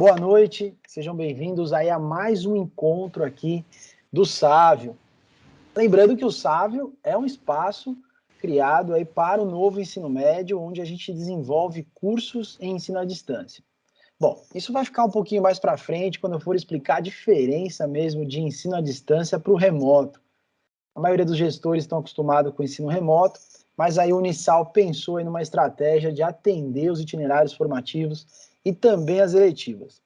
Boa noite, sejam bem-vindos aí a mais um encontro aqui do Sávio. Lembrando que o Sávio é um espaço criado aí para o novo ensino médio, onde a gente desenvolve cursos em ensino à distância. Bom, isso vai ficar um pouquinho mais para frente, quando eu for explicar a diferença mesmo de ensino à distância para o remoto. A maioria dos gestores estão acostumados com o ensino remoto, mas aí o Unisal pensou em uma estratégia de atender os itinerários formativos e também as eletivas.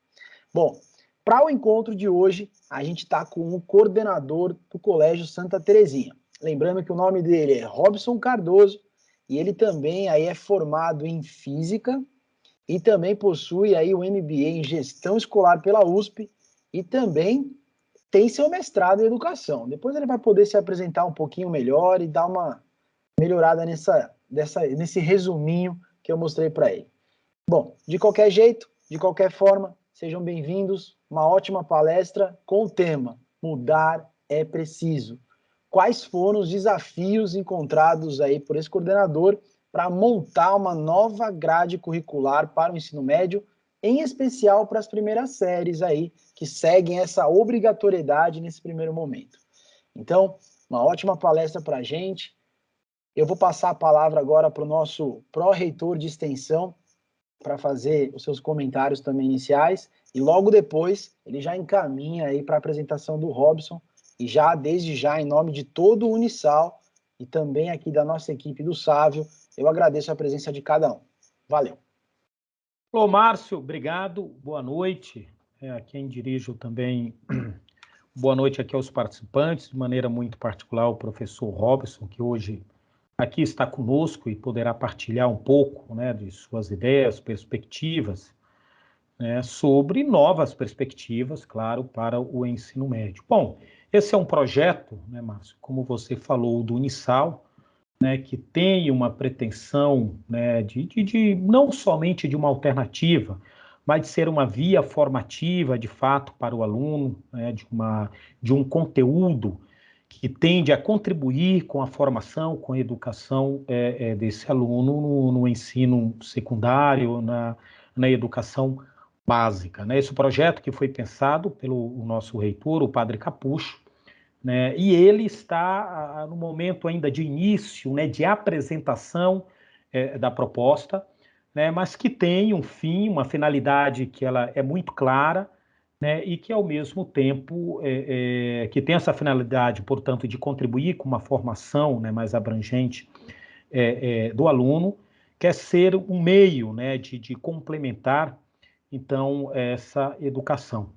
Bom, para o encontro de hoje, a gente está com o coordenador do Colégio Santa Terezinha. Lembrando que o nome dele é Robson Cardoso e ele também aí é formado em Física e também possui aí o MBA em Gestão Escolar pela USP e também tem seu mestrado em Educação. Depois ele vai poder se apresentar um pouquinho melhor e dar uma melhorada nesse resuminho que eu mostrei para ele. Bom, de qualquer jeito, de qualquer forma, sejam bem-vindos. Uma ótima palestra com o tema Mudar é Preciso. Quais foram os desafios encontrados aí por esse coordenador para montar uma nova grade curricular para o ensino médio, em especial para as primeiras séries aí, que seguem essa obrigatoriedade nesse primeiro momento. Então, uma ótima palestra para a gente. Eu vou passar a palavra agora para o nosso pró-reitor de extensão, para fazer os seus comentários também iniciais, e logo depois ele já encaminha aí para a apresentação do Robson, e já, desde já, em nome de todo o Unisal, e também aqui da nossa equipe do Sávio, eu agradeço a presença de cada um. Valeu. Olá, Márcio, obrigado, boa noite. A quem dirijo também, boa noite aqui aos participantes, de maneira muito particular o professor Robson, que hoje aqui está conosco e poderá partilhar um pouco, né, de suas ideias, perspectivas, né, sobre novas perspectivas, claro, para o ensino médio. Bom, esse é um projeto, né, Márcio, como você falou, do Unisal, né, que tem uma pretensão, né, de não somente de uma alternativa, mas de ser uma via formativa, de fato, para o aluno, né, de um conteúdo que tende a contribuir com a formação, com a educação desse aluno no ensino secundário, na educação básica, né? Esse projeto que foi pensado pelo nosso reitor, o Padre Capucho, né? E ele está no momento ainda de início, né, de apresentação da proposta, né, mas que tem um fim, uma finalidade que ela é muito clara, né, e que ao mesmo tempo que tem essa finalidade, portanto, de contribuir com uma formação, né, mais abrangente do aluno, quer ser um meio, né, de complementar então essa educação.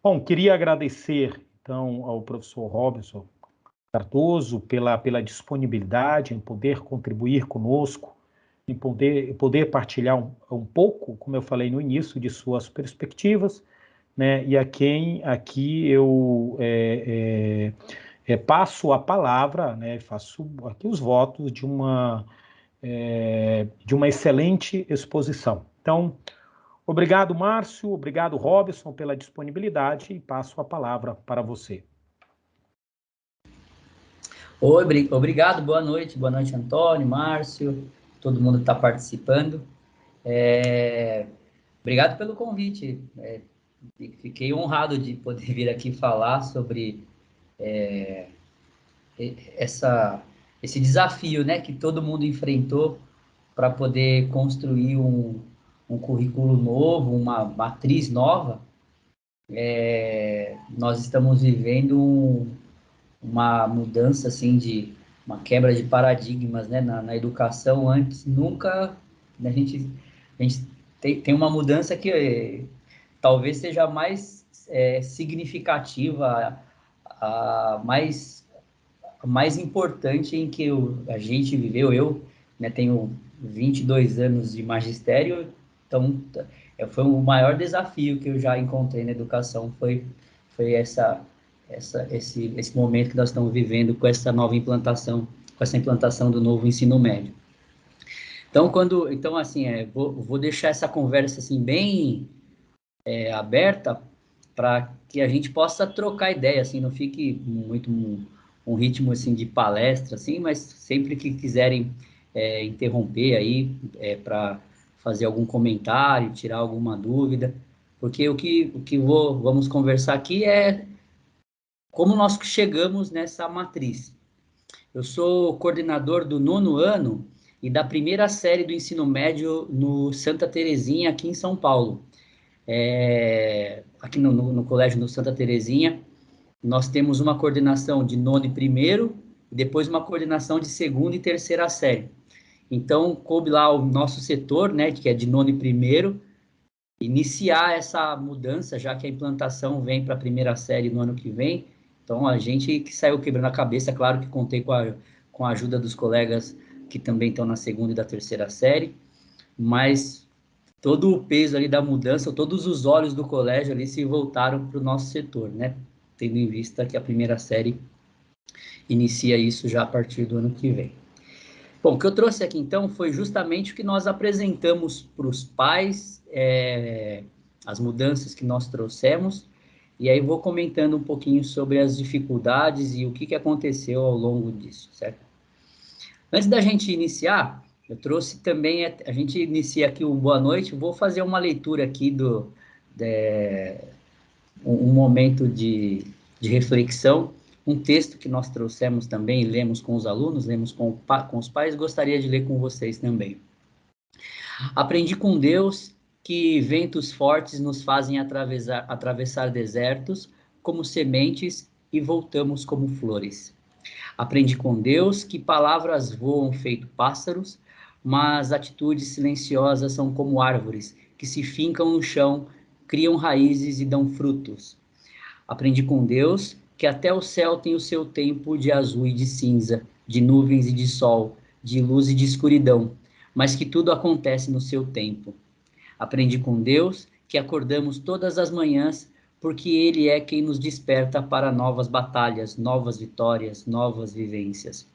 Bom, queria agradecer então ao professor Robson Cardoso pela disponibilidade em poder contribuir conosco, em poder partilhar um pouco, como eu falei no início, de suas perspectivas, né? E a quem aqui eu passo a palavra, né? Faço aqui os votos de uma excelente exposição. Então, obrigado, Márcio, obrigado, Robson, pela disponibilidade e passo a palavra para você. Oi, obrigado, boa noite, Antônio, Márcio, todo mundo que está participando. Obrigado pelo convite. Fiquei honrado de poder vir aqui falar sobre esse desafio, né, que todo mundo enfrentou para poder construir um currículo novo, uma matriz nova. Nós estamos vivendo uma mudança, assim, de uma quebra de paradigmas, né, na educação. Antes, nunca, né, a gente tem uma mudança que talvez seja mais significativa, mais importante em que a gente viveu. Eu, né, tenho 22 anos de magistério, então foi o maior desafio que eu já encontrei na educação, foi esse momento que nós estamos vivendo com essa nova implantação, com essa implantação do novo ensino médio. Então assim, vou deixar essa conversa assim bem aberta para que a gente possa trocar ideia, assim, não fique muito um ritmo assim de palestra, assim, mas sempre que quiserem interromper aí para fazer algum comentário, tirar alguma dúvida, porque o que vamos conversar aqui é como nós chegamos nessa matriz. Eu sou coordenador do 9º ano e da primeira série do ensino médio no Santa Terezinha, aqui em São Paulo. Aqui no colégio no Santa Terezinha, nós temos uma coordenação de 9º e 1º, e depois uma coordenação de 2ª e 3ª série. Então, coube lá o nosso setor, né, que é de 9º e 1º, iniciar essa mudança, já que a implantação vem para a primeira série no ano que vem. Então, a gente que saiu quebrando a cabeça, claro que contei com a ajuda dos colegas que também estão na 2ª e da 3ª série, mas todo o peso ali da mudança, todos os olhos do colégio ali se voltaram para o nosso setor, né? Tendo em vista que a primeira série inicia isso já a partir do ano que vem. Bom, o que eu trouxe aqui, então, foi justamente o que nós apresentamos para os pais, as mudanças que nós trouxemos, e aí vou comentando um pouquinho sobre as dificuldades e o que aconteceu ao longo disso, certo? Antes da gente iniciar, eu trouxe também, a gente inicia aqui o Boa Noite, vou fazer uma leitura aqui um momento de reflexão, um texto que nós trouxemos também, lemos com os alunos, lemos com os pais, gostaria de ler com vocês também. Aprendi com Deus que ventos fortes nos fazem atravessar desertos como sementes e voltamos como flores. Aprendi com Deus que palavras voam feito pássaros, mas atitudes silenciosas são como árvores que se fincam no chão, criam raízes e dão frutos. Aprendi com Deus que até o céu tem o seu tempo de azul e de cinza, de nuvens e de sol, de luz e de escuridão, mas que tudo acontece no seu tempo. Aprendi com Deus que acordamos todas as manhãs porque Ele é quem nos desperta para novas batalhas, novas vitórias, novas vivências.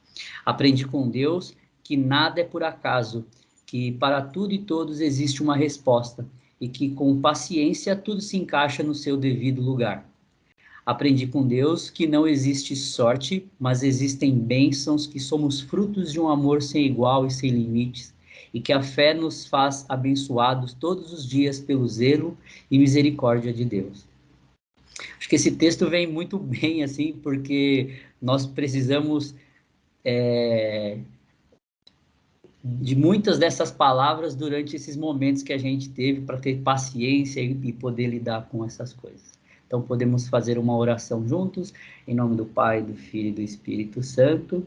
Aprendi com Deus que nada é por acaso, que para tudo e todos existe uma resposta e que com paciência tudo se encaixa no seu devido lugar. Aprendi com Deus que não existe sorte, mas existem bênçãos, que somos frutos de um amor sem igual e sem limites, e que a fé nos faz abençoados todos os dias pelo zelo e misericórdia de Deus. Acho que esse texto vem muito bem, assim, porque nós precisamos de muitas dessas palavras durante esses momentos que a gente teve para ter paciência e poder lidar com essas coisas. Então, podemos fazer uma oração juntos, em nome do Pai, do Filho e do Espírito Santo.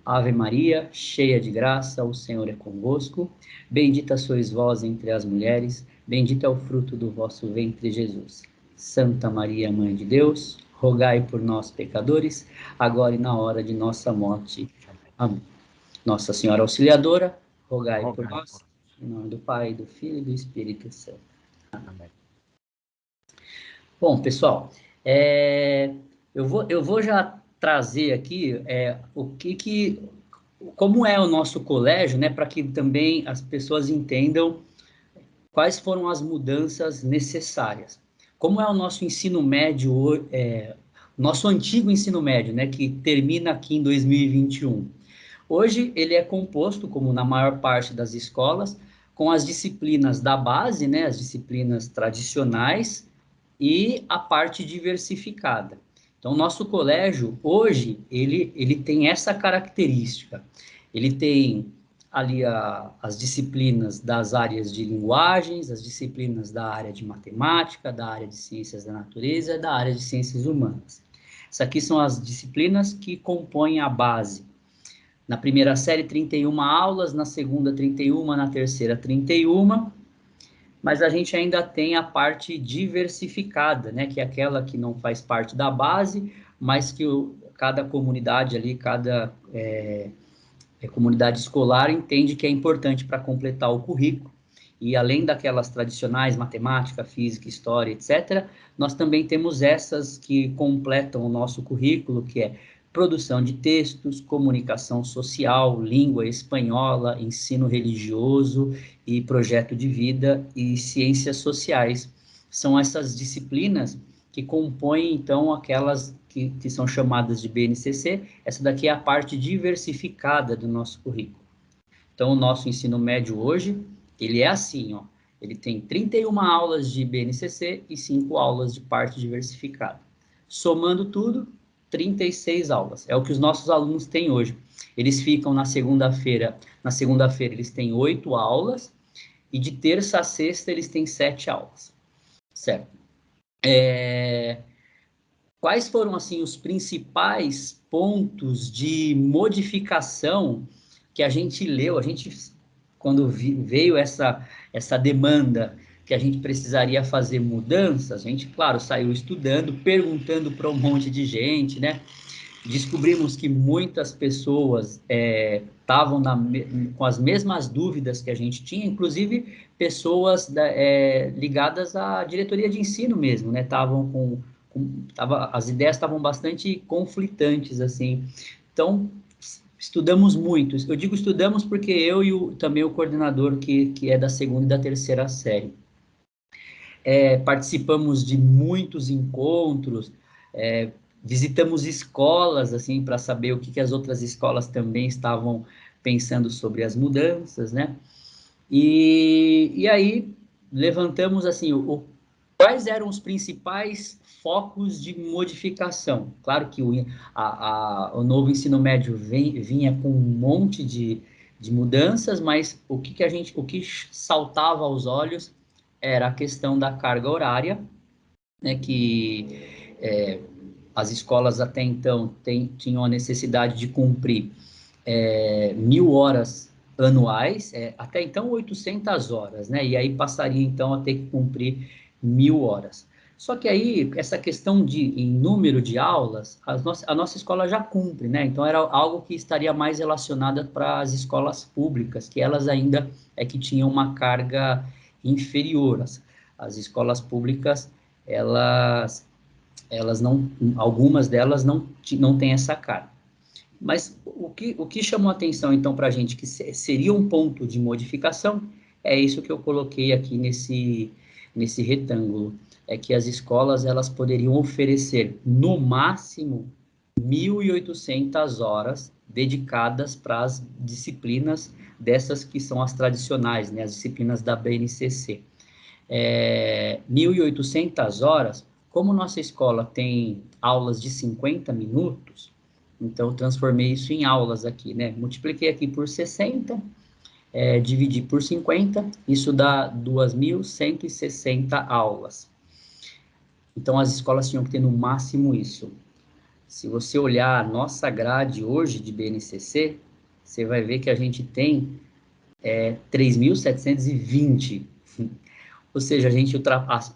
Ave Maria, cheia de graça, o Senhor é convosco. Bendita sois vós entre as mulheres, bendito é o fruto do vosso ventre, Jesus. Santa Maria, Mãe de Deus, rogai por nós, pecadores, agora e na hora de nossa morte. Amém. Nossa Senhora Auxiliadora, rogai por nós, em nome do Pai, do Filho e do Espírito Santo. Amém. Bom, pessoal, eu vou já trazer aqui como é o nosso colégio, né, para que também as pessoas entendam quais foram as mudanças necessárias. Como é o nosso ensino médio, nosso antigo ensino médio, né, que termina aqui em 2021. Hoje ele é composto, como na maior parte das escolas, com as disciplinas da base, né, as disciplinas tradicionais, e a parte diversificada. Então, o nosso colégio, hoje, ele tem essa característica. Ele tem ali as disciplinas das áreas de linguagens, as disciplinas da área de matemática, da área de ciências da natureza e da área de ciências humanas. Essas aqui são as disciplinas que compõem a base. Na primeira série, 31 aulas, na segunda, 31, na terceira, 31, mas a gente ainda tem a parte diversificada, né, que é aquela que não faz parte da base, mas que cada comunidade ali, cada comunidade escolar entende que é importante para completar o currículo. E além daquelas tradicionais, matemática, física, história, etc., nós também temos essas que completam o nosso currículo, que é produção de textos, comunicação social, língua espanhola, ensino religioso e projeto de vida e ciências sociais. São essas disciplinas que compõem, então, aquelas que são chamadas de BNCC. Essa daqui é a parte diversificada do nosso currículo. Então, o nosso ensino médio hoje, ele é assim, ó, Ele tem 31 aulas de BNCC e 5 aulas de parte diversificada. Somando tudo, 36 aulas. É o que os nossos alunos têm hoje. Eles ficam na segunda-feira eles têm 8 aulas, e de terça a sexta eles têm 7 aulas. Certo? Quais foram, assim, os principais pontos de modificação que a gente leu? A gente, quando veio essa demanda que a gente precisaria fazer mudanças, a gente, claro, saiu estudando, perguntando para um monte de gente, né? Descobrimos que muitas pessoas estavam com as mesmas dúvidas que a gente tinha, inclusive pessoas ligadas à diretoria de ensino mesmo, né? As ideias estavam bastante conflitantes, assim. Então, estudamos muito. Eu digo estudamos porque eu e também o coordenador, que é da segunda e da terceira série. Participamos de muitos encontros, visitamos escolas, assim, para saber o que as outras escolas também estavam pensando sobre as mudanças, né? E aí levantamos, assim, quais eram os principais focos de modificação. Claro que o novo ensino médio vinha com um monte de mudanças, mas o que saltava aos olhos era a questão da carga horária, né, que as escolas até então tinham a necessidade de cumprir 1.000 horas anuais, até então 800 horas, né? E aí passaria então a ter que cumprir 1.000 horas. Só que aí, essa questão em número de aulas, a nossa escola já cumpre, né? Então era algo que estaria mais relacionada para as escolas públicas, que elas ainda que tinham uma carga inferior. As escolas públicas, elas não, algumas delas não têm essa carga. Mas o que chamou a atenção, então, para a gente, que seria um ponto de modificação, é isso que eu coloquei aqui nesse retângulo. É que as escolas, elas poderiam oferecer, no máximo, 1.800 horas dedicadas para as disciplinas dessas que são as tradicionais, né, as disciplinas da BNCC. 1.800 horas, como nossa escola tem aulas de 50 minutos, então eu transformei isso em aulas aqui, né? Multipliquei aqui por 60, dividi por 50, isso dá 2.160 aulas. Então as escolas tinham que ter no máximo isso. Se você olhar a nossa grade hoje de BNCC, você vai ver que a gente tem 3.720. Ou seja, a gente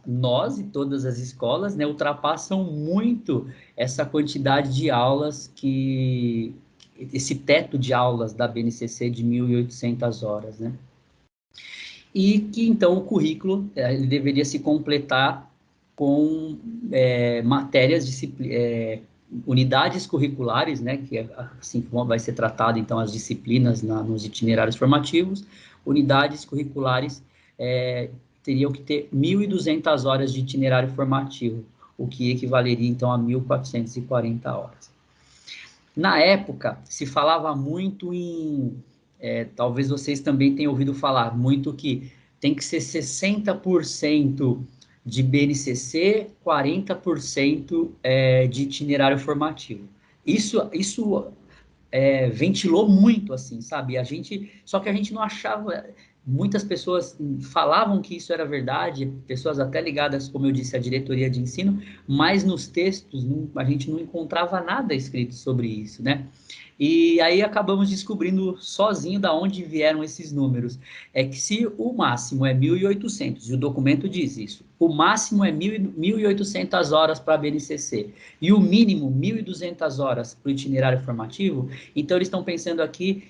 nós e todas as escolas, né, ultrapassam muito essa quantidade de aulas esse teto de aulas da BNCC de 1.800 horas, né? E que, então, o currículo ele deveria se completar com matérias, unidades curriculares, né, que é assim que vai ser tratado, então, as disciplinas nos itinerários formativos, unidades curriculares teriam que ter 1.200 horas de itinerário formativo, o que equivaleria, então, a 1.440 horas. Na época, se falava muito talvez vocês também tenham ouvido falar, muito que tem que ser 60% de BNCC, 40% de itinerário formativo. Isso ventilou muito, assim, sabe? Só que a gente não achava. Muitas pessoas falavam que isso era verdade, pessoas até ligadas, como eu disse, à diretoria de ensino, mas nos textos a gente não encontrava nada escrito sobre isso, né? E aí acabamos descobrindo sozinho da onde vieram esses números. É que se o máximo é 1.800, e o documento diz isso, o máximo é 1.800 horas para a BNCC, e o mínimo 1.200 horas para o itinerário formativo, então eles estão pensando aqui,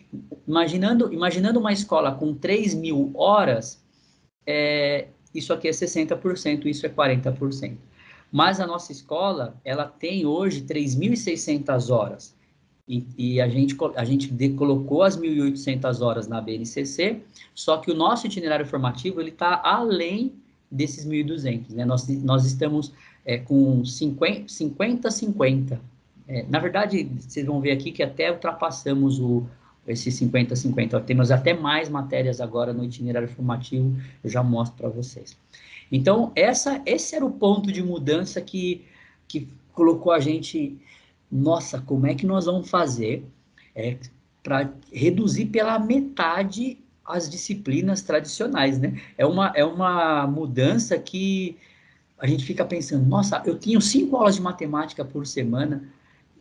imaginando uma escola com 3.000 horas, isso aqui é 60%, isso é 40%. Mas a nossa escola, ela tem hoje 3.600 horas. E a gente colocou as 1.800 horas na BNCC, só que o nosso itinerário formativo ele está além desses 1.200, né? Nós estamos com 50-50. Na verdade, vocês vão ver aqui que até ultrapassamos esse 50-50. Temos até mais matérias agora no itinerário formativo, eu já mostro para vocês. Então, esse era o ponto de mudança que colocou a gente, nossa, como é que nós vamos fazer para reduzir pela metade as disciplinas tradicionais, né? É uma mudança que a gente fica pensando, nossa, eu tenho 5 aulas de matemática por semana,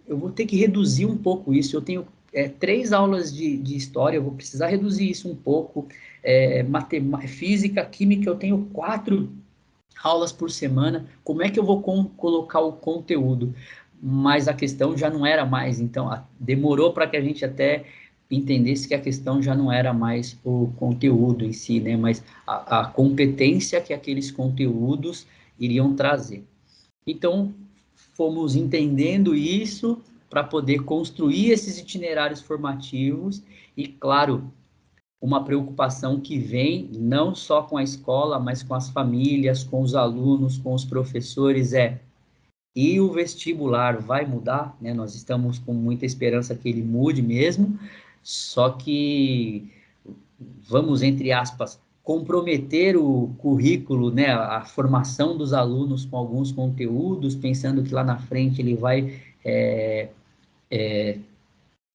eu vou ter que reduzir um pouco isso, eu tenho 3 aulas de história, eu vou precisar reduzir isso um pouco, física, química, eu tenho 4 aulas por semana, como é que eu vou colocar o conteúdo? Mas a questão já não era mais, então demorou para que a gente até entendesse que a questão já não era mais o conteúdo em si, né, mas a competência que aqueles conteúdos iriam trazer. Então, fomos entendendo isso para poder construir esses itinerários formativos e, claro, uma preocupação que vem não só com a escola, mas com as famílias, com os alunos, com os professores, e o vestibular vai mudar, né? Nós estamos com muita esperança que ele mude mesmo, só que vamos, entre aspas, comprometer o currículo, né, a formação dos alunos com alguns conteúdos, pensando que lá na frente ele vai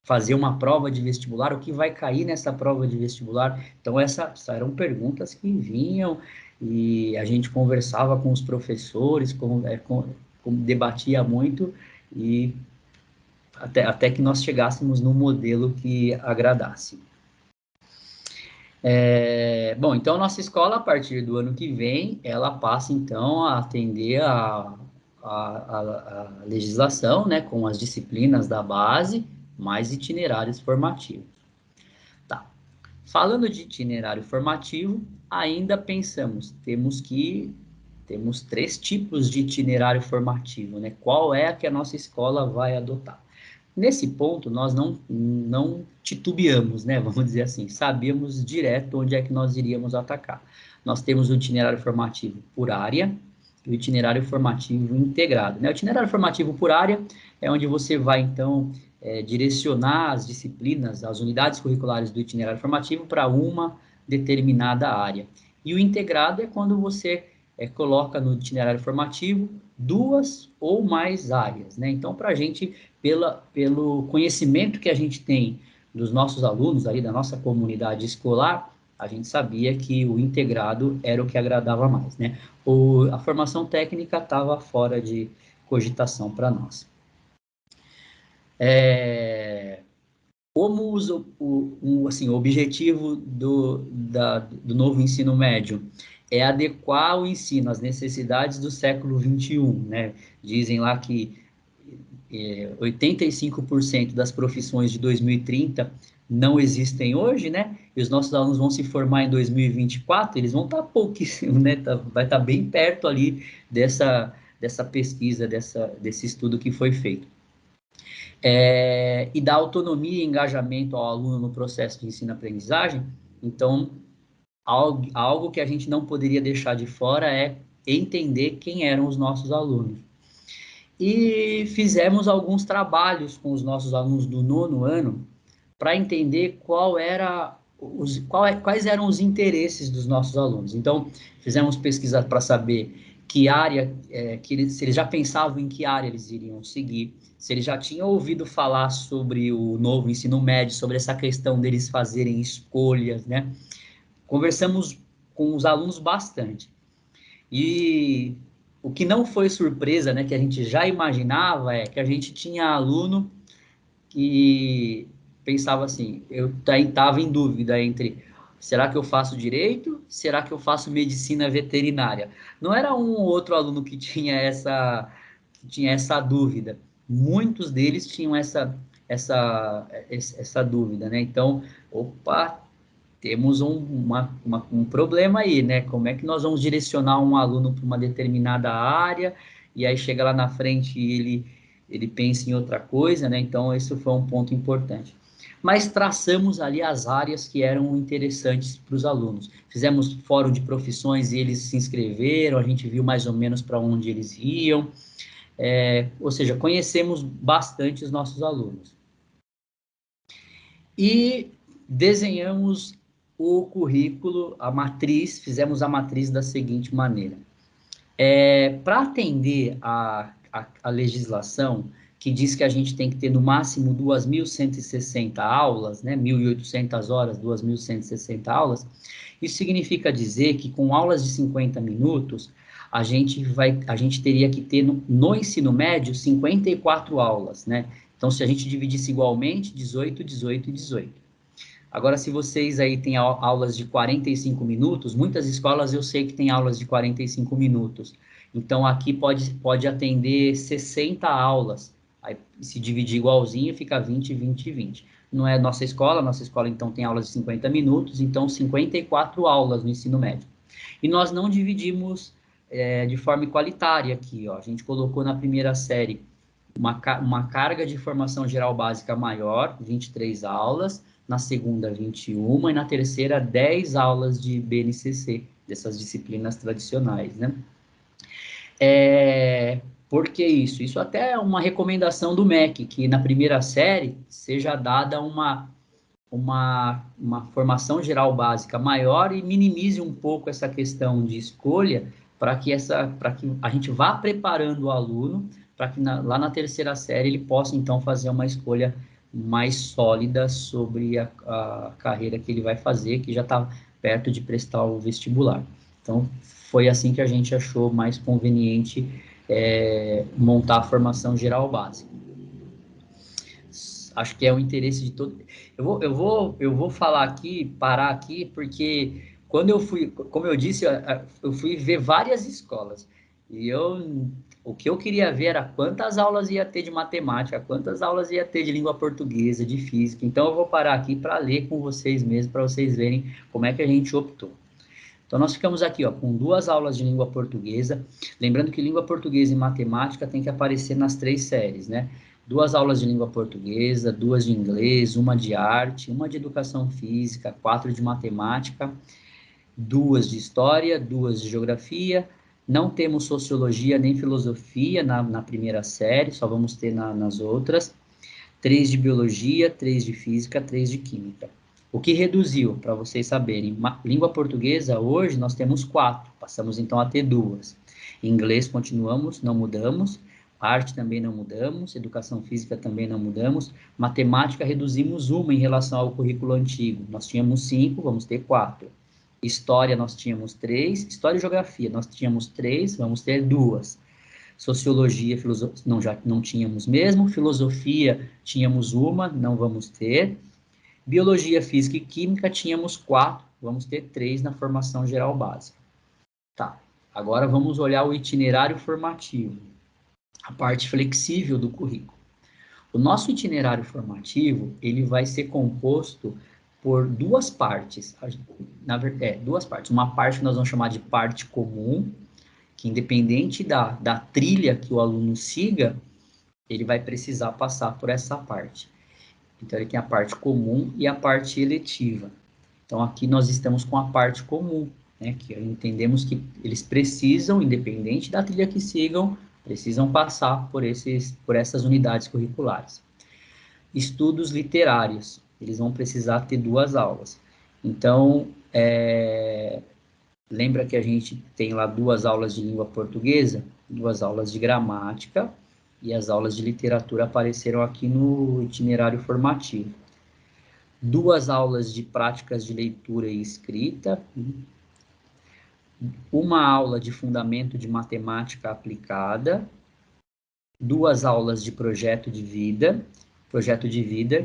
fazer uma prova de vestibular, o que vai cair nessa prova de vestibular. Então, essas eram perguntas que vinham e a gente conversava com os professores, debatia muito e até que nós chegássemos num modelo que agradasse. Bom, então, nossa escola, a partir do ano que vem, ela passa, então, a atender a legislação, né, com as disciplinas da base, mais itinerários formativos. Tá. Falando de itinerário formativo, ainda pensamos, temos 3 tipos de itinerário formativo, né? Qual é a que a nossa escola vai adotar? Nesse ponto, nós não titubeamos, né? Vamos dizer assim, sabíamos direto onde é que nós iríamos atacar. Nós temos o itinerário formativo por área e o itinerário formativo integrado, né? O itinerário formativo por área é onde você vai, então, direcionar as disciplinas, as unidades curriculares do itinerário formativo para uma determinada área. E o integrado é quando você coloca no itinerário formativo 2 ou mais áreas, né? Então, para a gente, pelo conhecimento que a gente tem dos nossos alunos, aí da nossa comunidade escolar, a gente sabia que o integrado era o que agradava mais, né? A formação técnica estava fora de cogitação para nós. Como o objetivo do novo ensino médio é adequar o ensino às necessidades do século XXI, né? Dizem lá que 85% das profissões de 2030 não existem hoje, né? E os nossos alunos vão se formar em 2024, eles vão estar pouquíssimo, né? Vai estar bem perto ali dessa pesquisa, desse estudo que foi feito. E dar autonomia e engajamento ao aluno no processo de ensino-aprendizagem. Então, algo que a gente não poderia deixar de fora é entender quem eram os nossos alunos. E fizemos alguns trabalhos com os nossos alunos do 9º ano para entender quais eram os interesses dos nossos alunos. Então, fizemos pesquisa para saber que área, se eles já pensavam em que área eles iriam seguir, se eles já tinham ouvido falar sobre o novo ensino médio, sobre essa questão deles fazerem escolhas, né? Conversamos com os alunos bastante. E o que não foi surpresa, né, que a gente já imaginava, é que a gente tinha aluno que pensava assim, eu estava em dúvida entre, será que eu faço direito? Será que eu faço medicina veterinária? Não era um ou outro aluno que tinha essa dúvida. Muitos deles tinham essa dúvida, né? Então, temos um problema aí, né? Como é que nós vamos direcionar um aluno para uma determinada área e aí chega lá na frente e ele pensa em outra coisa, né? Então, isso foi um ponto importante. Mas traçamos ali as áreas que eram interessantes para os alunos. Fizemos fórum de profissões e eles se inscreveram, a gente viu mais ou menos para onde eles iam. Ou seja, conhecemos bastante os nossos alunos. E desenhamos o currículo, a matriz, fizemos a matriz da seguinte maneira. Para atender a legislação, que diz que a gente tem que ter no máximo 2.160 aulas, né, 1.800 horas, 2.160 aulas, isso significa dizer que com aulas de 50 minutos, a gente teria que ter no ensino médio 54 aulas, né? Então, se a gente dividisse igualmente, 18, 18 e 18. Agora, se vocês aí têm aulas de 45 minutos, muitas escolas eu sei que tem aulas de 45 minutos. Então, aqui pode atender 60 aulas. Aí, se dividir igualzinho, fica 20, 20 e 20. Não é nossa escola, então, tem aulas de 50 minutos, então, 54 aulas no ensino médio. E nós não dividimos de forma igualitária aqui, ó. A gente colocou na primeira série uma carga de formação geral básica maior, 23 aulas, na segunda 21 e na terceira 10 aulas de BNCC, dessas disciplinas tradicionais, né? Por que isso? Isso até é uma recomendação do MEC, que na primeira série seja dada uma formação geral básica maior e minimize um pouco essa questão de escolha para que a gente vá preparando o aluno para que lá na terceira série ele possa então fazer uma escolha mais sólida sobre a carreira que ele vai fazer, que já está perto de prestar o vestibular. Então, foi assim que a gente achou mais conveniente montar a formação geral básica. Acho que é o interesse de todo. Eu vou falar aqui, parar aqui, porque quando eu fui, como eu disse, eu fui ver várias escolas. E o que eu queria ver era quantas aulas ia ter de matemática, quantas aulas ia ter de língua portuguesa, de física. Então eu vou parar aqui para ler com vocês mesmos, para vocês verem como é que a gente optou. Então nós ficamos aqui, ó, com 2 aulas de língua portuguesa. Lembrando que língua portuguesa e matemática tem que aparecer nas 3 séries, né? 2 aulas de língua portuguesa, 2 de inglês, 1 de arte, 1 de educação física, 4 de matemática, 2 de história, 2 de geografia. Não temos sociologia nem filosofia na primeira série, só vamos ter nas outras. 3 de biologia, 3 de física, 3 de química. O que reduziu, para vocês saberem, língua portuguesa, hoje nós temos 4, passamos então a ter 2. Inglês continuamos, não mudamos. Arte também não mudamos, educação física também não mudamos. Matemática reduzimos 1 em relação ao currículo antigo. Nós tínhamos 5, vamos ter 4. História nós tínhamos 3. História e geografia nós tínhamos 3, vamos ter 2. Sociologia, já não tínhamos mesmo. Filosofia tínhamos 1, não vamos ter. Biologia, física e química tínhamos 4, vamos ter 3 na formação geral básica. Tá, agora vamos olhar o itinerário formativo, a parte flexível do currículo. O nosso itinerário formativo, ele vai ser composto por 2 partes. Na verdade, 2 partes. Uma parte que nós vamos chamar de parte comum, que independente da trilha que o aluno siga, ele vai precisar passar por essa parte. Então, ele tem a parte comum e a parte eletiva. Então, aqui nós estamos com a parte comum, né, que entendemos que eles precisam, independente da trilha que sigam, precisam passar por essas unidades curriculares. Estudos literários, eles vão precisar ter 2 aulas. Então, lembra que a gente tem lá 2 aulas de língua portuguesa, 2 aulas de gramática, e as aulas de literatura apareceram aqui no itinerário formativo. 2 aulas de práticas de leitura e escrita, 1 aula de fundamento de matemática aplicada, 2 aulas de projeto de vida,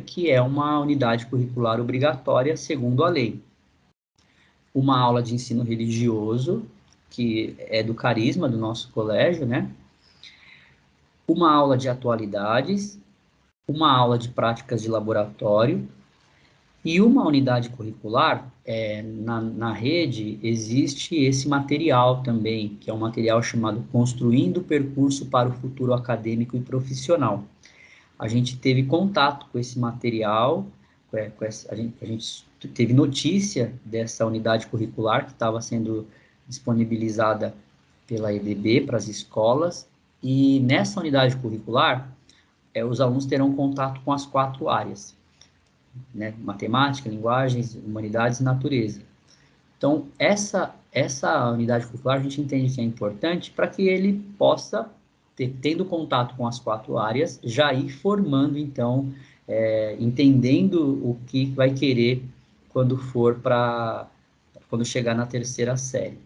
que é uma unidade curricular obrigatória segundo a lei. 1 aula de ensino religioso, que é do carisma do nosso colégio, né? 1 aula de atualidades, 1 aula de práticas de laboratório e 1 unidade curricular. Na rede existe esse material também, que é um material chamado Construindo o Percurso para o Futuro Acadêmico e Profissional. A gente teve contato com esse material, a gente teve notícia dessa unidade curricular que estava sendo disponibilizada pela EDB para as escolas. E nessa unidade curricular, os alunos terão contato com as 4 áreas. né? Matemática, linguagens, humanidades e natureza. Então, essa unidade curricular a gente entende que é importante para que ele possa, tendo contato com as 4 áreas, já ir formando, então, entendendo o que vai querer quando chegar na 3ª série.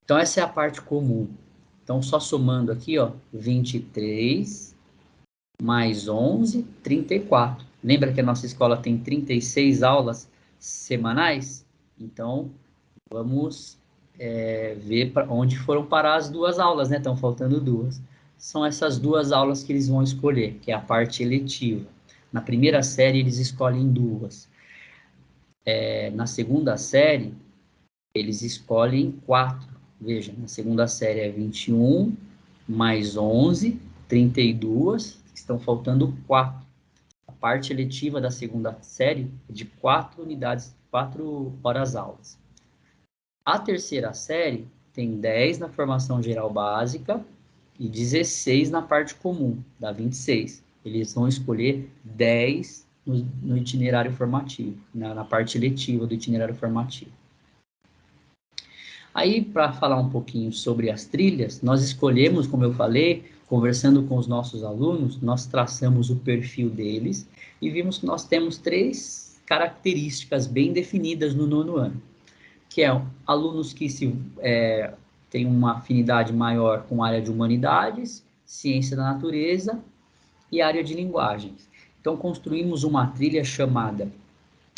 Então, essa é a parte comum. Então, só somando aqui, ó, 23 mais 11, 34. Lembra que a nossa escola tem 36 aulas semanais? Então, vamos ver onde foram parar as 2 aulas, né? Estão faltando 2. São essas 2 aulas que eles vão escolher, que é a parte eletiva. Na 1ª série, eles escolhem 2. Na 2ª série, eles escolhem 4. Veja, na 2ª série é 21 mais 11, 32, estão faltando 4. A parte eletiva da 2ª série é de 4 unidades, 4 horas-aulas. A 3ª série tem 10 na formação geral básica e 16 na parte comum, dá 26. Eles vão escolher 10 no itinerário formativo, na parte eletiva do itinerário formativo. Aí, para falar um pouquinho sobre as trilhas, nós escolhemos, como eu falei, conversando com os nossos alunos, nós traçamos o perfil deles e vimos que nós temos 3 características bem definidas no 9º ano, que é alunos que têm uma afinidade maior com a área de humanidades, ciência da natureza e área de linguagens. Então, construímos uma trilha chamada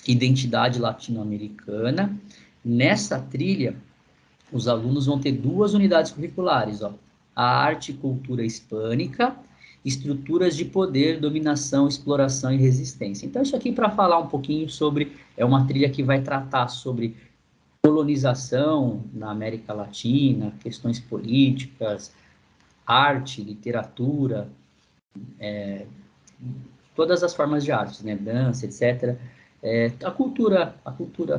Identidade Latino-Americana. Nessa trilha, os alunos vão ter 2 unidades curriculares, ó, a arte e cultura hispânica, estruturas de poder, dominação, exploração e resistência. Então, isso aqui para falar um pouquinho sobre, é uma trilha que vai tratar sobre colonização na América Latina, questões políticas, arte, literatura, todas as formas de arte, né, dança, etc. A cultura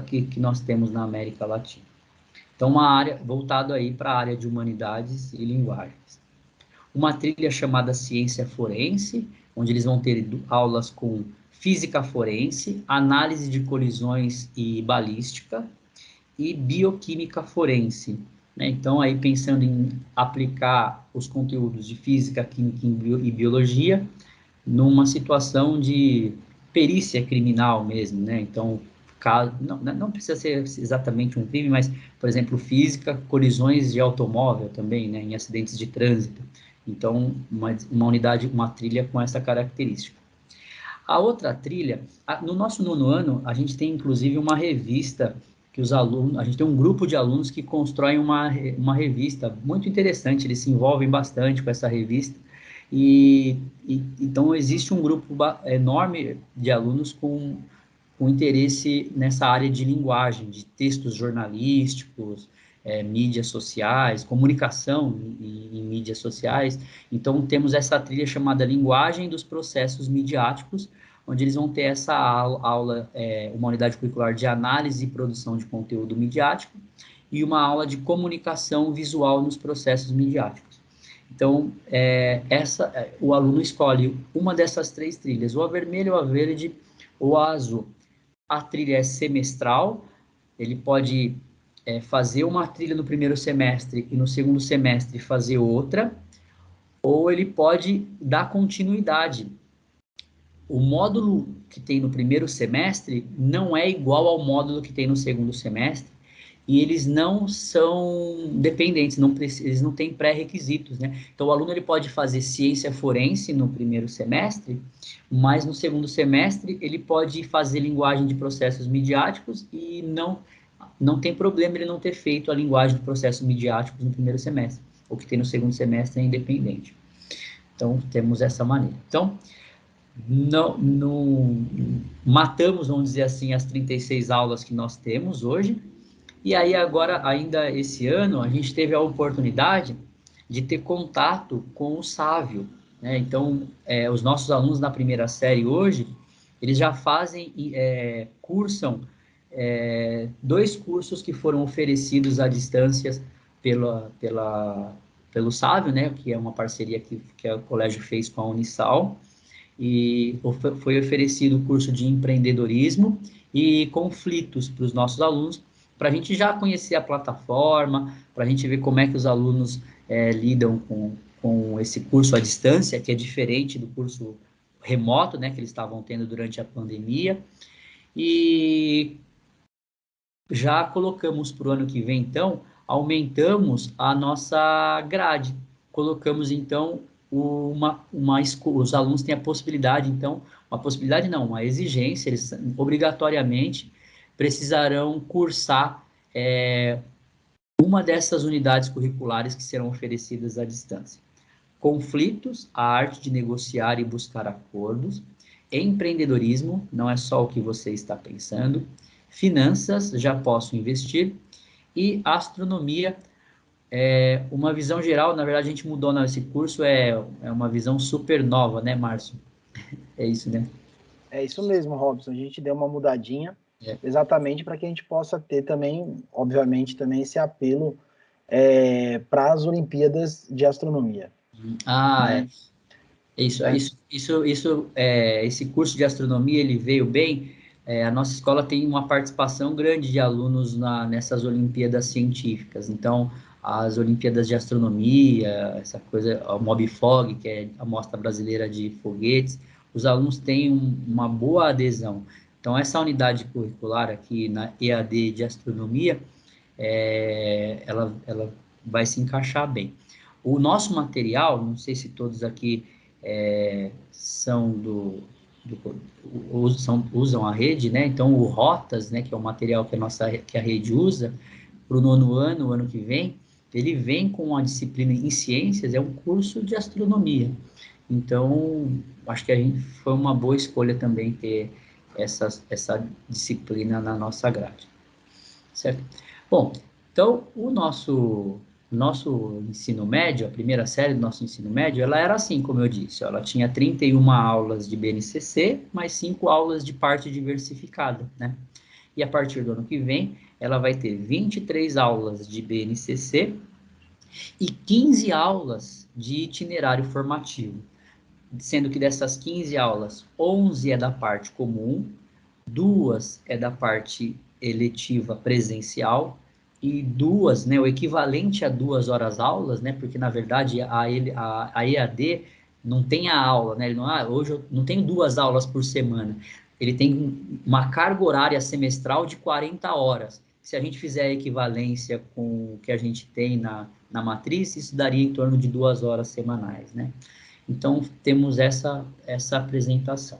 que nós temos na América Latina. Então, uma área voltada aí para a área de humanidades e linguagens. Uma trilha chamada Ciência Forense, onde eles vão ter aulas com física forense, análise de colisões e balística e bioquímica forense, né? Então, aí pensando em aplicar os conteúdos de física, química e biologia numa situação de perícia criminal mesmo, né? Então, não precisa ser exatamente um crime, mas, por exemplo, física, colisões de automóvel também, né, em acidentes de trânsito. Então, uma trilha com essa característica. A outra trilha, no nosso 9º ano, a gente tem inclusive uma revista que os alunos, a gente tem um grupo de alunos que constroem uma revista muito interessante, eles se envolvem bastante com essa revista, então existe um grupo enorme de alunos com interesse nessa área de linguagem, de textos jornalísticos, mídias sociais, comunicação em mídias sociais. Então, temos essa trilha chamada Linguagem dos Processos Midiáticos, onde eles vão ter essa aula, uma unidade curricular de análise e produção de conteúdo midiático e uma aula de comunicação visual nos processos midiáticos. Então, o aluno escolhe uma dessas 3 trilhas, ou a vermelha, ou a verde, ou a azul. A trilha é semestral, ele pode fazer uma trilha no 1º semestre e no 2º semestre fazer outra, ou ele pode dar continuidade. O módulo que tem no 1º semestre não é igual ao módulo que tem no 2º semestre, e eles não são dependentes, eles não têm pré-requisitos, né? Então, o aluno ele pode fazer ciência forense no 1º semestre, mas no 2º semestre ele pode fazer linguagem de processos midiáticos e não tem problema ele não ter feito a linguagem de processos midiáticos no 1º semestre. O que tem no 2º semestre é independente. Então, temos essa maneira. Então, não matamos, vamos dizer assim, as 36 aulas que nós temos hoje. E aí, agora, ainda esse ano, a gente teve a oportunidade de ter contato com o Sávio, né? Então, os nossos alunos na 1ª série hoje, eles já cursam 2 cursos que foram oferecidos à distância pelo Sávio, né? Que é uma parceria que o colégio fez com a Unisal. e foi oferecido o curso de empreendedorismo e conflitos para os nossos alunos, para a gente já conhecer a plataforma, para a gente ver como é que os alunos lidam com esse curso à distância, que é diferente do curso remoto, né, que eles estavam tendo durante a pandemia. E já colocamos para o ano que vem, então, aumentamos a nossa grade. Colocamos, então, os alunos têm a possibilidade, então, uma exigência, eles obrigatoriamente precisarão cursar uma dessas unidades curriculares que serão oferecidas à distância. Conflitos, a arte de negociar e buscar acordos. Empreendedorismo, não é só o que você está pensando. Finanças, já posso investir. E astronomia, uma visão geral, na verdade a gente mudou nesse curso, é uma visão super nova, né, Márcio? É isso, né? É isso mesmo, Robson. A gente deu uma mudadinha, É. exatamente para que a gente possa ter também, obviamente, também esse apelo para as Olimpíadas de Astronomia. Né? Esse curso de astronomia, ele veio bem, a nossa escola tem uma participação grande de alunos nessas Olimpíadas científicas, então, as Olimpíadas de Astronomia, essa coisa, a MobFog, que é a Mostra Brasileira de Foguetes, os alunos têm uma boa adesão. Então, essa unidade curricular aqui na EAD de Astronomia, ela vai se encaixar bem. O nosso material, não sei se todos aqui usam a rede, né? Então, o Rotas, né, que é o material que a rede usa, para o nono ano, o ano que vem, ele vem com a disciplina em ciências, é um curso de astronomia. Então, acho que foi uma boa escolha também ter essa disciplina na nossa grade. Certo? Bom, então, o nosso ensino médio, a primeira série do nosso ensino médio, ela era assim, como eu disse, ela tinha 31 aulas de BNCC, mais 5 aulas de parte diversificada, né? E a partir do ano que vem, ela vai ter 23 aulas de BNCC e 15 aulas de itinerário formativo, sendo que dessas 15 aulas, 11 é da parte comum, 2 é da parte eletiva presencial e 2, né, o equivalente a 2 horas aulas, né, porque na verdade a EAD não tem a aula, né, ele não, hoje eu não tenho 2 aulas por semana, ele tem uma carga horária semestral de 40 horas. Se a gente fizer a equivalência com o que a gente tem na matriz, isso daria em torno de 2 horas semanais, né? Então, temos essa apresentação.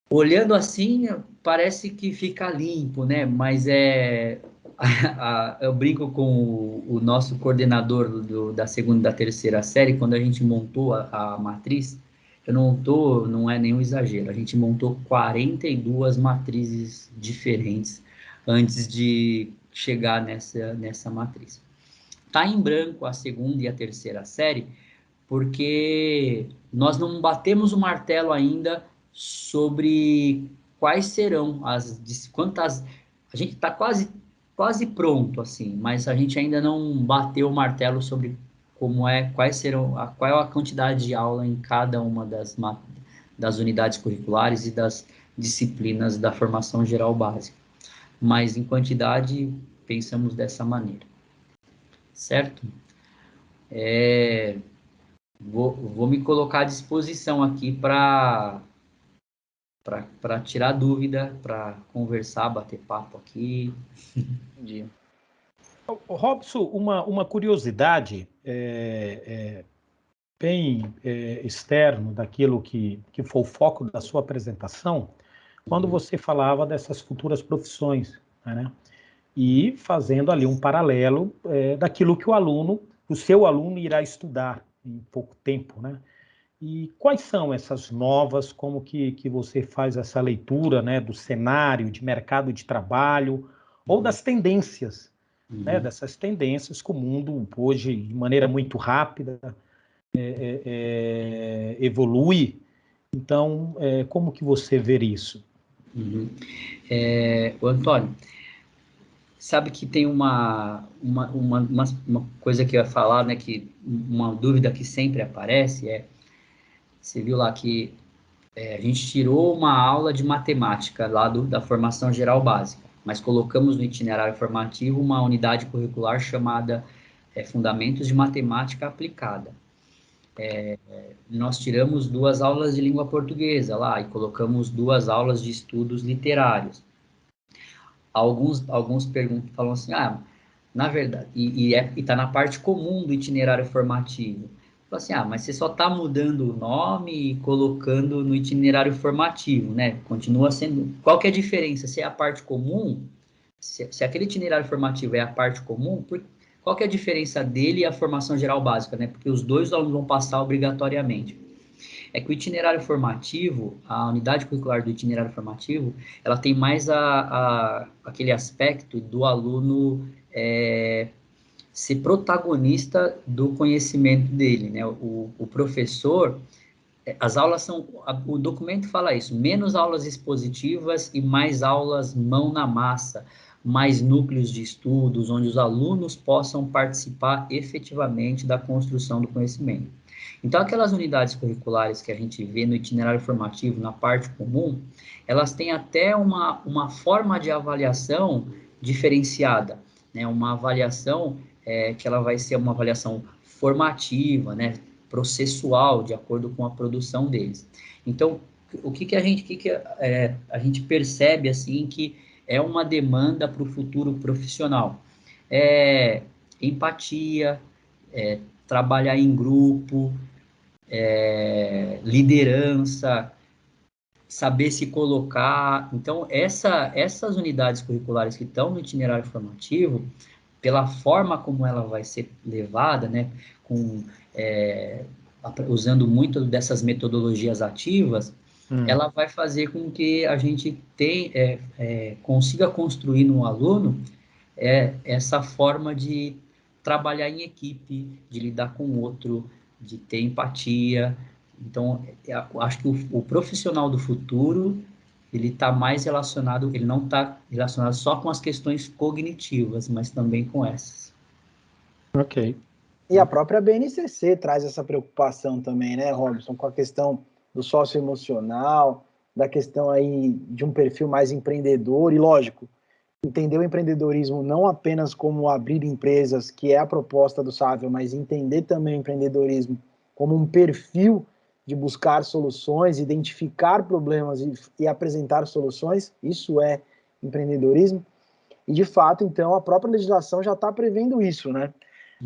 Olhando assim, parece que fica limpo, né? Mas eu brinco com o nosso coordenador da segunda e da terceira série, quando a gente montou a matriz, não é nenhum exagero, a gente montou 42 matrizes diferentes antes de chegar nessa matriz. Tá em branco a segunda e a terceira série, porque nós não batemos o martelo ainda sobre quais serão quantas. A gente está quase pronto assim, mas a gente ainda não bateu o martelo sobre quais serão, qual é a quantidade de aula em cada uma das unidades curriculares e das disciplinas da formação geral básica. Mas em quantidade pensamos dessa maneira, certo? Vou me colocar à disposição aqui para tirar dúvida, para conversar, bater papo aqui. Entendi. Robson, uma curiosidade bem externo daquilo que foi o foco da sua apresentação, quando você falava dessas futuras profissões, né? E fazendo ali um paralelo daquilo que o seu aluno irá estudar em pouco tempo, né? E quais são essas novas, como que você faz essa leitura, né, do cenário de mercado de trabalho ou das tendências, né, dessas tendências que o mundo hoje, de maneira muito rápida, evolui. Então, como que você vê isso? O Antônio, sabe que tem uma coisa que eu ia falar, né, que uma dúvida que sempre aparece você viu lá que a gente tirou uma aula de matemática lá da formação geral básica, mas colocamos no itinerário formativo uma unidade curricular chamada Fundamentos de Matemática Aplicada. Nós tiramos 2 aulas de língua portuguesa lá e colocamos 2 aulas de estudos literários. Alguns perguntam, falam assim, na verdade, e está na parte comum do itinerário formativo. Fala assim, mas você só está mudando o nome e colocando no itinerário formativo, né? Continua sendo. Qual que é a diferença? Se é a parte comum, se aquele itinerário formativo é a parte comum, qual que é a diferença dele e a formação geral básica, né? Porque os 2 alunos vão passar obrigatoriamente. É que o itinerário formativo, a unidade curricular do itinerário formativo, ela tem mais aquele aspecto do aluno ser protagonista do conhecimento dele, né? O professor, as aulas são, o documento fala isso, menos aulas expositivas e mais aulas mão na massa, mais núcleos de estudos, onde os alunos possam participar efetivamente da construção do conhecimento. Então, aquelas unidades curriculares que a gente vê no itinerário formativo, na parte comum, elas têm até uma forma de avaliação diferenciada, né? Uma avaliação que ela vai ser uma avaliação formativa, né? Processual, de acordo com a produção deles. Então, o que a gente percebe, assim, que é uma demanda para o futuro profissional? Empatia, trabalhar em grupo, liderança, saber se colocar. Então, essas unidades curriculares que estão no itinerário formativo, pela forma como ela vai ser levada, né, usando muito dessas metodologias ativas, ela vai fazer com que a gente consiga construir no aluno essa forma de trabalhar em equipe, de lidar com o outro, de ter empatia. Então, eu acho que o profissional do futuro, ele está mais relacionado, ele não está relacionado só com as questões cognitivas, mas também com essas. Ok. E a própria BNCC traz essa preocupação também, né, Robson, com a questão do socioemocional, da questão aí de um perfil mais empreendedor, e lógico, entender o empreendedorismo não apenas como abrir empresas, que é a proposta do Sável, mas entender também o empreendedorismo como um perfil de buscar soluções, identificar problemas e apresentar soluções, isso é empreendedorismo. E, de fato, então, a própria legislação já está prevendo isso, né?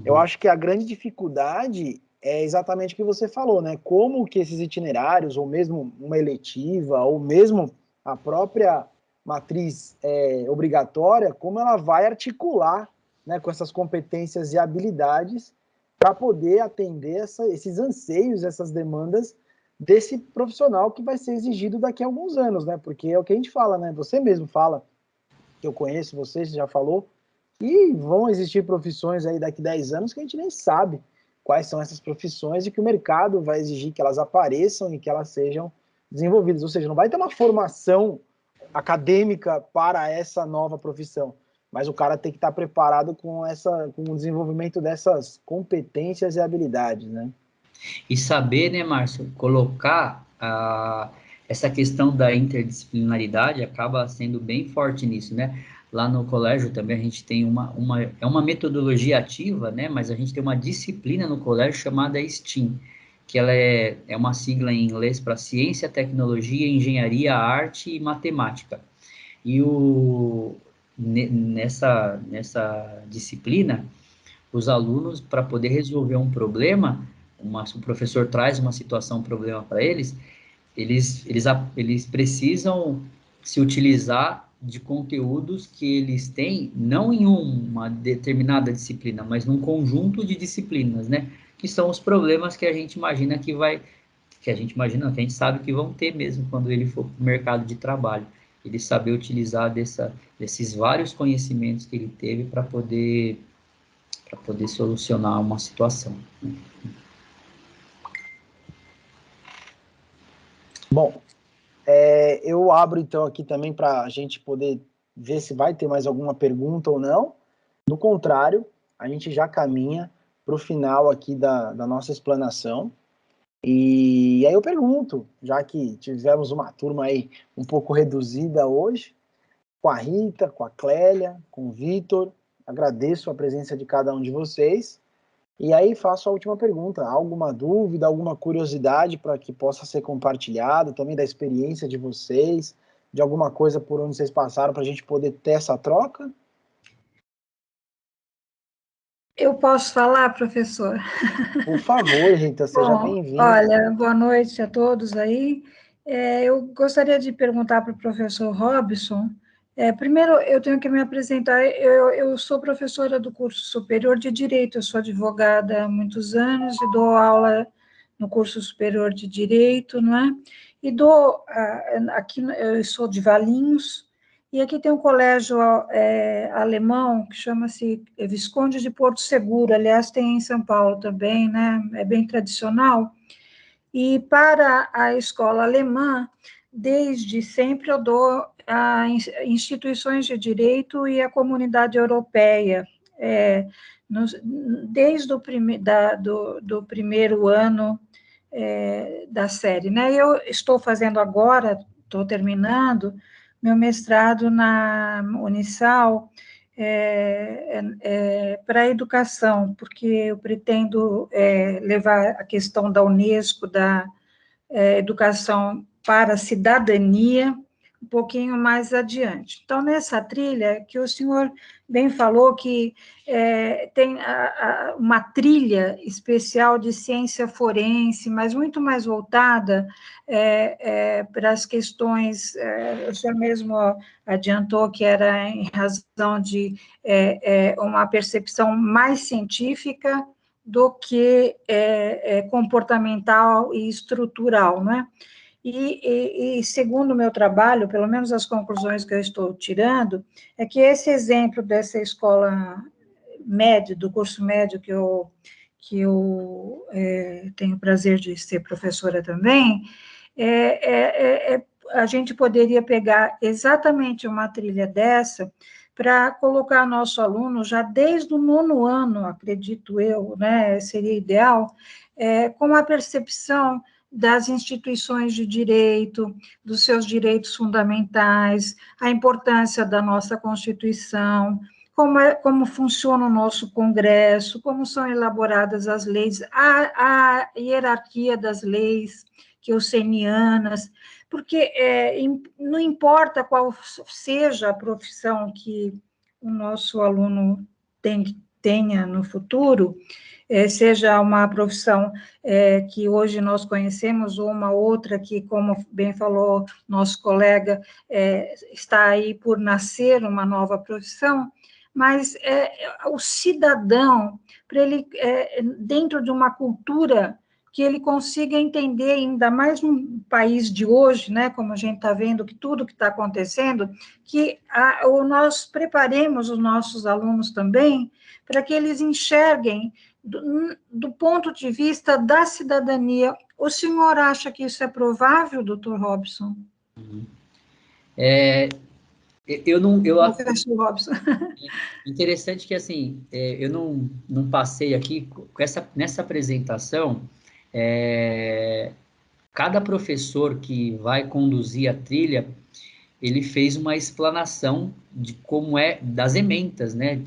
Eu acho que a grande dificuldade é exatamente o que você falou, né? Como que esses itinerários, ou mesmo uma eletiva, ou mesmo a própria matriz obrigatória, como ela vai articular, né, com essas competências e habilidades para poder atender esses anseios, essas demandas desse profissional que vai ser exigido daqui a alguns anos, né? Porque é o que a gente fala, né? Você mesmo fala, que eu conheço, você já falou, e vão existir profissões aí daqui a 10 anos que a gente nem sabe quais são essas profissões e que o mercado vai exigir que elas apareçam e que elas sejam desenvolvidas. Ou seja, não vai ter uma formação acadêmica para essa nova profissão, mas o cara tem que estar preparado com o desenvolvimento dessas competências e habilidades, né? E saber, né, Márcio, colocar essa questão da interdisciplinaridade acaba sendo bem forte nisso, né? Lá no colégio também a gente tem uma metodologia ativa, né? Mas a gente tem uma disciplina no colégio chamada STEAM, que ela é uma sigla em inglês para Ciência, Tecnologia, Engenharia, Arte e Matemática. E nessa disciplina, os alunos, para poder resolver um problema, o professor traz uma situação, um problema para eles precisam se utilizar de conteúdos que eles têm, não em uma determinada disciplina, mas num conjunto de disciplinas, né? Que são os problemas que a gente imagina que a gente sabe que vão ter mesmo quando ele for para o mercado de trabalho. Ele saber utilizar desses vários conhecimentos que ele teve para poder solucionar uma situação. Bom, eu abro então aqui também para a gente poder ver se vai ter mais alguma pergunta ou não. Do contrário, a gente já caminha para o final aqui da nossa explanação. E aí eu pergunto, já que tivemos uma turma aí um pouco reduzida hoje, com a Rita, com a Clélia, com o Vitor, agradeço a presença de cada um de vocês. E aí faço a última pergunta, alguma dúvida, alguma curiosidade para que possa ser compartilhado, também da experiência de vocês, de alguma coisa por onde vocês passaram para a gente poder ter essa troca? Eu posso falar, professor? Por favor, Rita, seja Bom, bem-vinda. olha, boa noite a todos aí. Eu gostaria de perguntar para o professor Robson. Primeiro, eu tenho que me apresentar. Eu sou professora do curso superior de Direito, eu sou advogada há muitos anos e dou aula no curso superior de Direito, não é? E dou, aqui, eu sou de Valinhos, e aqui tem um colégio alemão que chama-se Visconde de Porto Seguro, aliás, tem em São Paulo também, né? É bem tradicional. E para a escola alemã, desde sempre eu dou a instituições de direito e a comunidade europeia, desde o do primeiro ano da série, né? Eu estou fazendo agora, estou terminando, meu mestrado na Unisal para a educação, porque eu pretendo levar a questão da Unesco, da educação para a cidadania, um pouquinho mais adiante. Então, nessa trilha, que o senhor bem falou que tem uma trilha especial de ciência forense, mas muito mais voltada para as questões, o senhor mesmo adiantou que era em razão de uma percepção mais científica do que comportamental e estrutural, não é? E segundo o meu trabalho, pelo menos as conclusões que eu estou tirando, é que esse exemplo dessa escola média, do curso médio que eu tenho o prazer de ser professora também, a gente poderia pegar exatamente uma trilha dessa para colocar nosso aluno já desde o 9º ano, acredito eu, né, seria ideal, com a percepção das instituições de direito, dos seus direitos fundamentais, a importância da nossa Constituição, como funciona o nosso Congresso, como são elaboradas as leis, a hierarquia das leis kelsenianas, porque não importa qual seja a profissão que o nosso aluno tenha no futuro, seja uma profissão que hoje nós conhecemos, ou uma outra que, como bem falou nosso colega, está aí por nascer uma nova profissão, mas o cidadão, para ele, dentro de uma cultura que ele consiga entender, ainda mais num país de hoje, né, como a gente está vendo, que tudo que está acontecendo, que nós preparemos os nossos alunos também para que eles enxerguem do ponto de vista da cidadania. O senhor acha que isso é provável, doutor Robson? Professor Robson. Interessante que, assim, eu não passei aqui, nessa apresentação, cada professor que vai conduzir a trilha, ele fez uma explanação de como das ementas, né?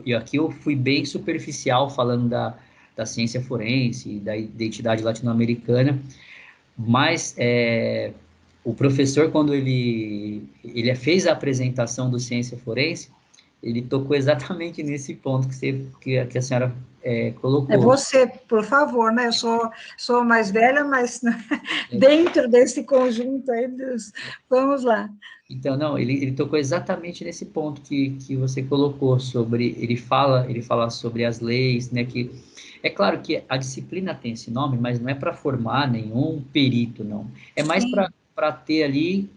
E aqui eu fui bem superficial falando da ciência forense, da identidade latino-americana, mas o professor, quando ele fez a apresentação do ciência forense, ele tocou exatamente nesse ponto que a senhora colocou. É você, por favor, né? Eu sou mais velha, mas dentro desse conjunto aí, vamos lá. Então, não, ele tocou exatamente nesse ponto que você colocou sobre, ele fala sobre as leis, né, que é claro que a disciplina tem esse nome, mas não é para formar nenhum perito, não. É mais para ter ali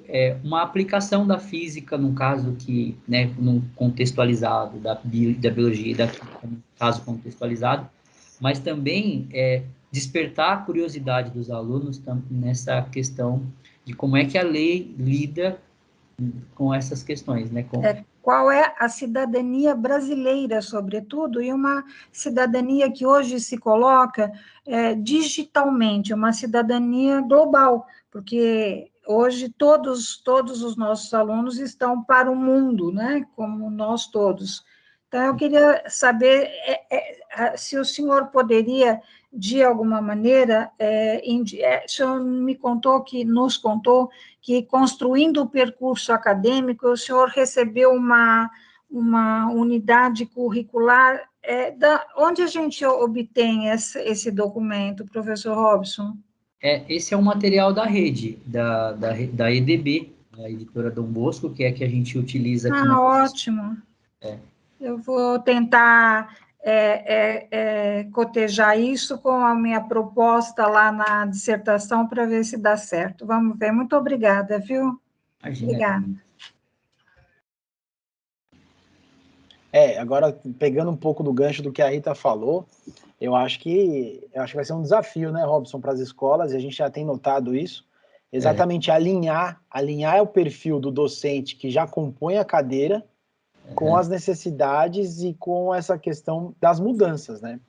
uma aplicação da física, num caso que, né, num contextualizado, da biologia, num caso contextualizado, mas também despertar a curiosidade dos alunos nessa questão de como é que a lei lida com essas questões, né? Qual é a cidadania brasileira, sobretudo, e uma cidadania que hoje se coloca digitalmente, uma cidadania global, porque hoje todos os nossos alunos estão para o mundo, né? Como nós todos. Então, eu queria saber se o senhor poderia, de alguma maneira, o senhor nos contou que, construindo o percurso acadêmico, o senhor recebeu uma unidade curricular. Onde a gente obtém esse documento, professor Robson? Esse é um material da rede, da EDB, a editora Dom Bosco, que é a que a gente utiliza aqui na ótimo. Eu vou tentar cotejar isso com a minha proposta lá na dissertação para ver se dá certo. Vamos ver. Muito obrigada, viu? Imagina. Obrigada. Agora, pegando um pouco do gancho do que a Rita falou, eu acho que vai ser um desafio, né, Robson, para as escolas, e a gente já tem notado isso, exatamente alinhar o perfil do docente que já compõe a cadeira com as necessidades e com essa questão das mudanças, né?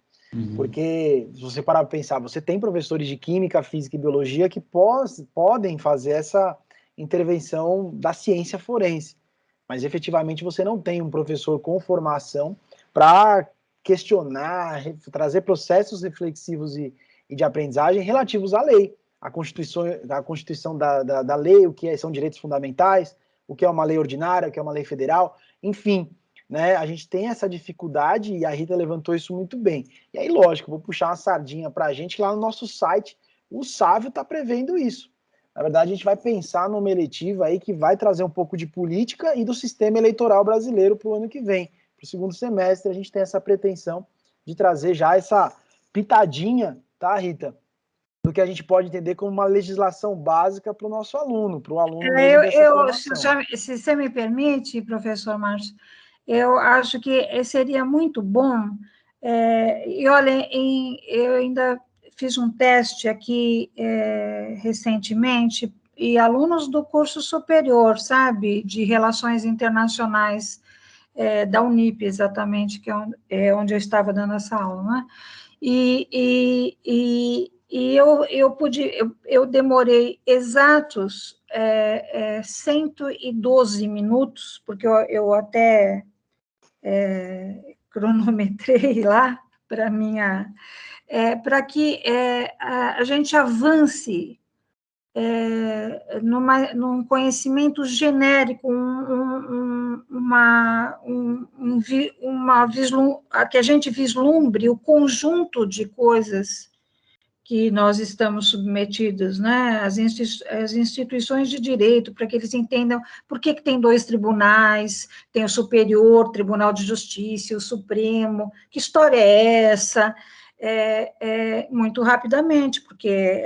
Porque, se você parar para pensar, você tem professores de química, física e biologia que podem fazer essa intervenção da ciência forense, mas efetivamente você não tem um professor com formação para questionar, trazer processos reflexivos e de aprendizagem relativos à lei, à constituição da lei, o que são direitos fundamentais, o que é uma lei ordinária, o que é uma lei federal, enfim, né, a gente tem essa dificuldade e a Rita levantou isso muito bem. E aí, lógico, vou puxar uma sardinha para a gente, que lá no nosso site, o Sávio está prevendo isso. Na verdade, a gente vai pensar numa eletiva aí que vai trazer um pouco de política e do sistema eleitoral brasileiro para o ano que vem. Para o segundo semestre, a gente tem essa pretensão de trazer já essa pitadinha, tá, Rita? Do que a gente pode entender como uma legislação básica para o nosso aluno, para o aluno mesmo dessa formação. Se você me permite, professor Márcio, eu acho que seria muito bom, e olha, eu ainda fiz um teste aqui recentemente, e alunos do curso superior, sabe, de Relações Internacionais da Unip, exatamente, que é onde eu estava dando essa aula, né? E eu demorei exatos 112 minutos, porque eu até cronometrei lá para que a gente avance num conhecimento genérico, que a gente vislumbre o conjunto de coisas que nós estamos submetidos, né, as instituições de direito, para que eles entendam por que tem dois tribunais, tem o Superior, Tribunal de Justiça, o Supremo, que história é essa? Muito rapidamente, porque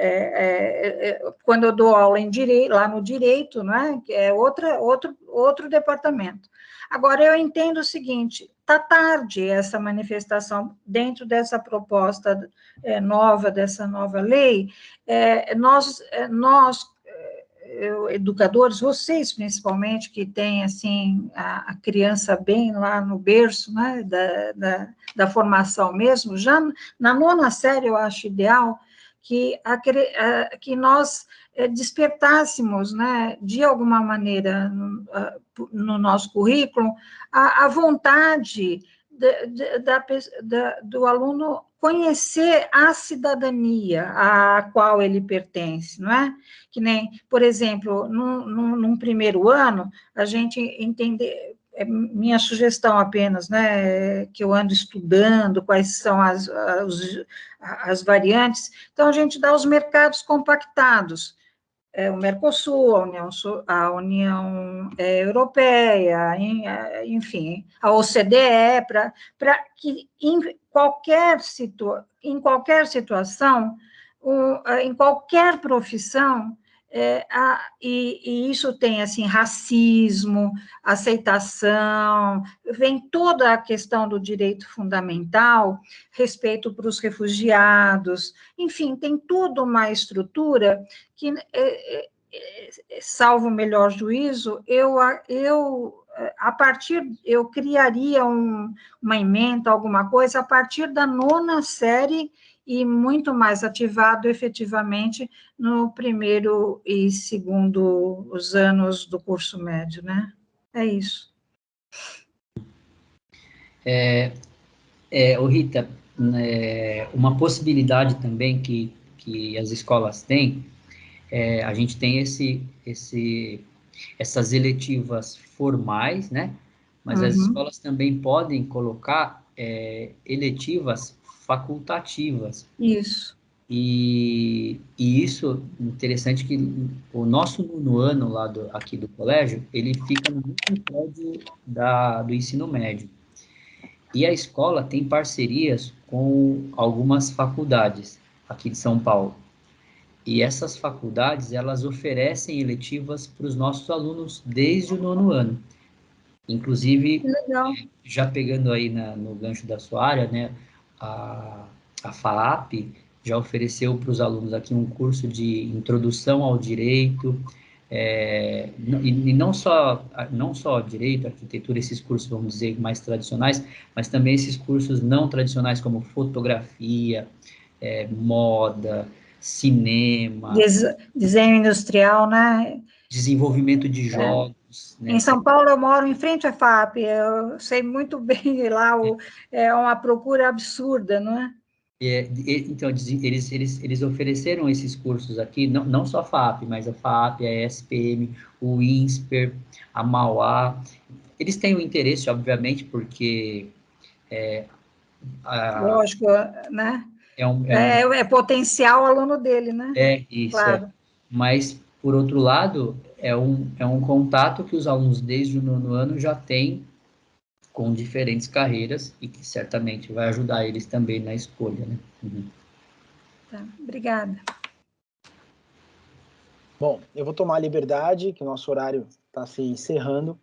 quando eu dou aula em direito, lá no direito, né, é outro departamento. Agora, eu entendo o seguinte, está tarde essa manifestação dentro dessa proposta nova, dessa nova lei, nós educadores, vocês principalmente, que têm assim, a criança bem lá no berço, né, da formação mesmo, já na 9ª série eu acho ideal que nós despertássemos, né, de alguma maneira, no nosso currículo, a vontade do aluno conhecer a cidadania a qual ele pertence, não é? Que nem, por exemplo, num primeiro ano, a gente entender, minha sugestão apenas, né, que eu ando estudando quais são as variantes, então a gente dá os mercados compactados, o Mercosul, a União Europeia, enfim, a OCDE, para que em qualquer situação, em qualquer profissão, e isso tem, assim, racismo, aceitação, vem toda a questão do direito fundamental, respeito para os refugiados, enfim, tem toda uma estrutura que salvo o melhor juízo, eu criaria uma ementa, alguma coisa, a partir da 9ª série e muito mais ativado efetivamente no 1º e 2º os anos do curso médio, né? É isso. Rita, uma possibilidade também que as escolas têm, a gente tem essas eletivas formais, né? Mas as escolas também podem colocar eletivas facultativas. Isso. E isso, interessante que o nosso 9º ano lá aqui do colégio, ele fica no mesmo prédio do ensino médio. E a escola tem parcerias com algumas faculdades aqui de São Paulo. E essas faculdades, elas oferecem eletivas para os nossos alunos desde o 9º ano. Inclusive, já pegando aí no gancho da sua área, né, a FAAP já ofereceu para os alunos aqui um curso de introdução ao direito, e não só direito, arquitetura, esses cursos, vamos dizer, mais tradicionais, mas também esses cursos não tradicionais, como fotografia, moda, cinema, Desenho industrial, né? desenvolvimento de jogos. Né? Em São Paulo, eu moro em frente à FAAP, eu sei muito bem lá, é uma procura absurda, não é? Então, eles ofereceram esses cursos aqui, não só a FAAP, mas a FAAP, a ESPM, o INSPER, a Mauá. Eles têm o interesse, obviamente, porque... Lógico, né? É potencial aluno dele, né? Isso, claro. Mas, por outro lado, é um contato que os alunos desde o 9º ano já têm com diferentes carreiras e que certamente vai ajudar eles também na escolha, né? Tá, obrigada. Bom, eu vou tomar a liberdade, que o nosso horário está se encerrando,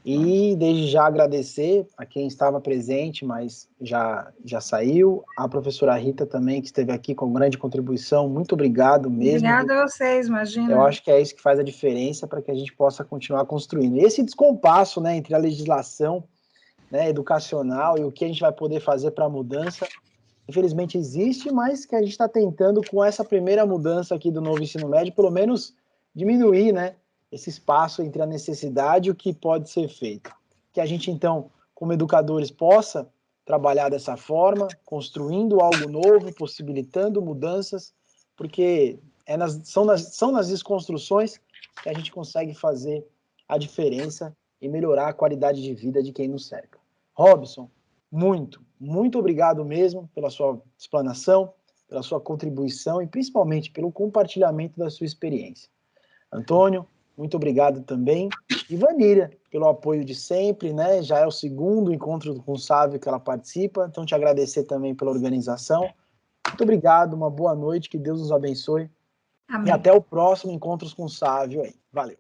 e desde já agradecer a quem estava presente, mas já saiu, a professora Rita também, que esteve aqui com grande contribuição, muito obrigado mesmo. Obrigada a vocês, imagina. Eu acho que é isso que faz a diferença para que a gente possa continuar construindo. E esse descompasso, né, entre a legislação, né, educacional e o que a gente vai poder fazer para a mudança, infelizmente existe, mas que a gente está tentando, com essa primeira mudança aqui do novo ensino médio, pelo menos diminuir, né, esse espaço entre a necessidade e o que pode ser feito. Que a gente, então, como educadores, possa trabalhar dessa forma, construindo algo novo, possibilitando mudanças, porque são nas desconstruções que a gente consegue fazer a diferença e melhorar a qualidade de vida de quem nos cerca. Robson, muito obrigado mesmo pela sua explanação, pela sua contribuição e principalmente pelo compartilhamento da sua experiência. Antônio, muito obrigado também. E Vanira, pelo apoio de sempre, né? Já é o 2º encontro com o Sávio que ela participa, então te agradecer também pela organização. Muito obrigado, uma boa noite, que Deus nos abençoe. Amém. E até o próximo Encontros com o Sávio aí. Valeu.